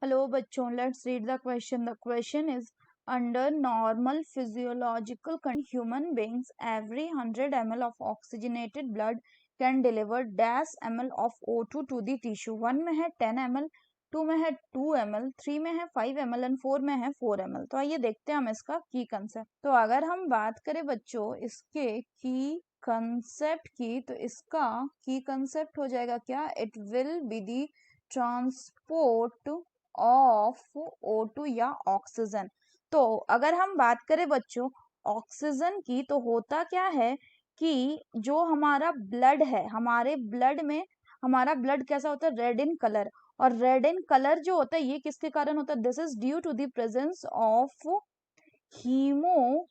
Hello बच्चों, let's read the question. The question is, under normal physiological condition, human beings every 100 ml of oxygenated blood can deliver dash ml of O2 to the tissue. 1 में है 10 ml, 2 में है 2 ml, 3 में है 5 ml and 4 में है 4 ml. तो आइए देखते हैं हम इसका की कंसेप्ट. तो अगर हम बात करें बच्चों इसके की कंसेप्ट की, तो इसका की कंसेप्ट हो जाएगा क्या? It will be the transport of O2 या ऑक्सीजन. तो अगर हम बात करें बच्चों ऑक्सीजन की, तो होता क्या है कि जो हमारा ब्लड है, हमारे ब्लड में हमारा ब्लड कैसा होता है? Red in colour. और रेड इन कलर जो होता है ये किसके कारण होता है? This is due to the presence of haemoglobin.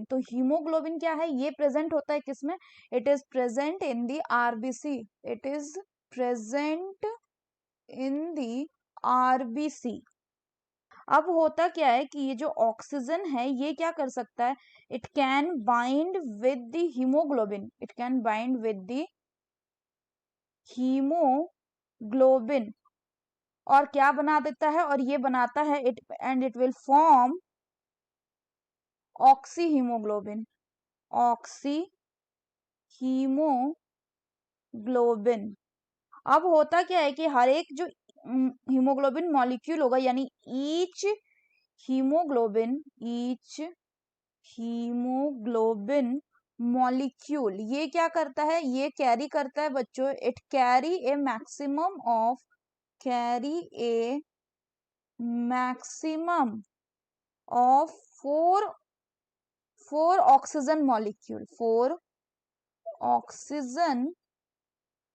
तो हीमोग्लोबिन क्या है? ये प्रेजेंट होता है किसमें? It is present in the RBC. It is present in the RBC. अब होता क्या है कि ये जो ऑक्सीजन है ये क्या कर सकता है? It can bind with the haemoglobin. It can bind with the haemoglobin और क्या बना देता है? और ये बनाता है it and it will form oxy haemoglobin. Oxy haemoglobin. अब होता क्या है कि हर एक जो हीमोग्लोबिन मॉलिक्यूल होगा, यानी ईच हीमोग्लोबिन मॉलिक्यूल ये क्या करता है? ये कैरी करता है बच्चों, it carry A maximum of four oxygen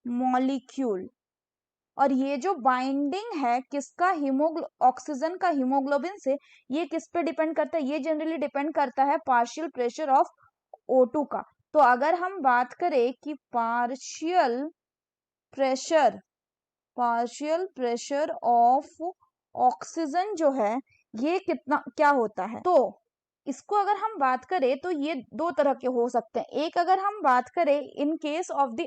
molecule. और ये जो बाइंडिंग है किसका? ऑक्सीजन का हीमोग्लोबिन से, ये किस पे डिपेंड करता है? ये जनरली डिपेंड करता है पार्शियल प्रेशर ऑफ O2 का. तो अगर हम बात करें कि पार्शियल प्रेशर ऑफ ऑक्सीजन जो है ये कितना क्या होता है? तो इसको अगर हम बात करें तो ये दो तरह के हो सकते हैं. एक अगर हम बात करें in case of the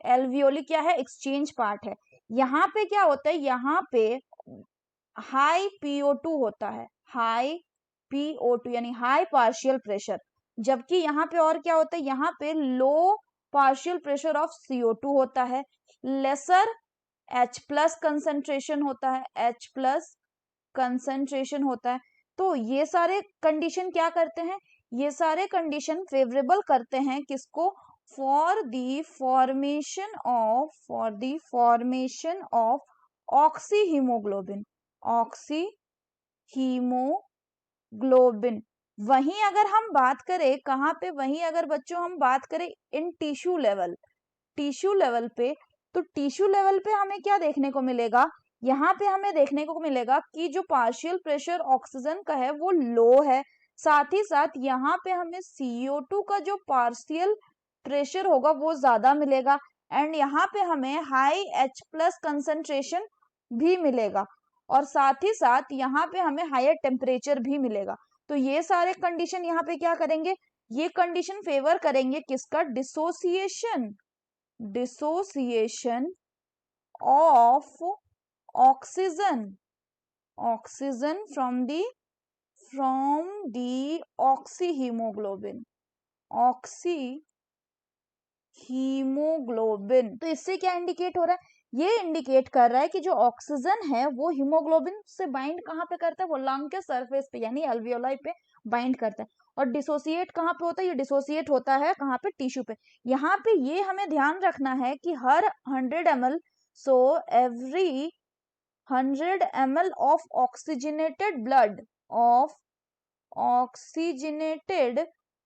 alveoli क्या है? एक्सचेंज पार्ट है. यहाँ पे क्या होता है? यहाँ पे हाई PO2 होता है, हाई PO2 यानी हाई पार्शियल प्रेशर. जबकि यहाँ पे और क्या होता है? यहाँ पे लो पार्शियल प्रेशर ऑफ CO2 होता है, लेसर H+ कंसेंट्रेशन होता है, H+ कंसेंट्रेशन होता है. तो ये सारे कंडीशन क्या करते हैं? ये सारे कंडीशन फेवरेबल करते हैं किसको? For the formation of oxy haemoglobin. वहीं अगर हम बात करें कहाँ पे? वहीं अगर बच्चों हम बात करें इन टिश्यू लेवल पे, तो टिश्यू लेवल पे हमें क्या देखने को मिलेगा? यहाँ पे हमें देखने को मिलेगा कि जो पार्शियल प्रेशर ऑक्सीजन का है वो लो है. साथ ही साथ यहाँ पे हमें CO2 का जो पार्शियल प्रेशर होगा वो ज्यादा मिलेगा. एंड यहाँ पे हमें हाई H+ कंसेंट्रेशन भी मिलेगा. और साथ ही साथ यहाँ पे हमें हायर टेम्परेचर भी मिलेगा. तो ये सारे कंडीशन यहाँ पे क्या करेंगे? ये कंडीशन फेवर करेंगे किसका? Dissociation of oxygen from the oxy haemoglobin. तो इससे क्या इंडिकेट हो रहा है? ये इंडिकेट कर रहा है कि जो ऑक्सीजन है वो हीमोग्लोबिन से बाइंड कहाँ पे करता है? वो लंग के सरफेस पे यानी अल्वियोलाई पे बाइंड करता है. और डिसोसिएट कहाँ पे होता है? ये डिसोसिएट होता है कहाँ पे? टिश्यू पे. यहाँ पे ये हमें ध्यान रखना है कि हर 100 ml, so every 100 ml of oxygenated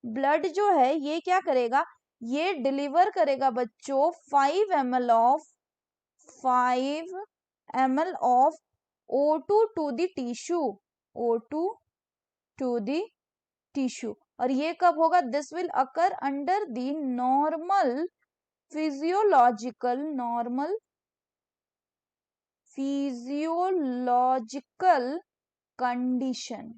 blood जो है ये क्या करेगा? ये डिलीवर करेगा बच्चों 5 ml of O2 to the tissue. और ये कब होगा? This will occur under the normal physiological condition.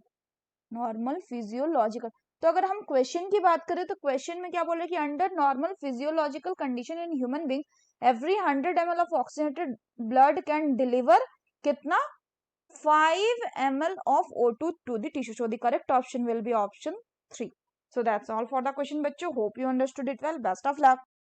तो अगर हम क्वेश्चन की बात करें तो क्वेश्चन में क्या बोल रहे हैं कि under normal physiological condition in human being every 100 ml of oxygenated blood can deliver कितना 5 ml of O2 to the tissue. So the correct option will be option 3. So that's all for the question, bachcho. Hope you understood it well. Best of luck.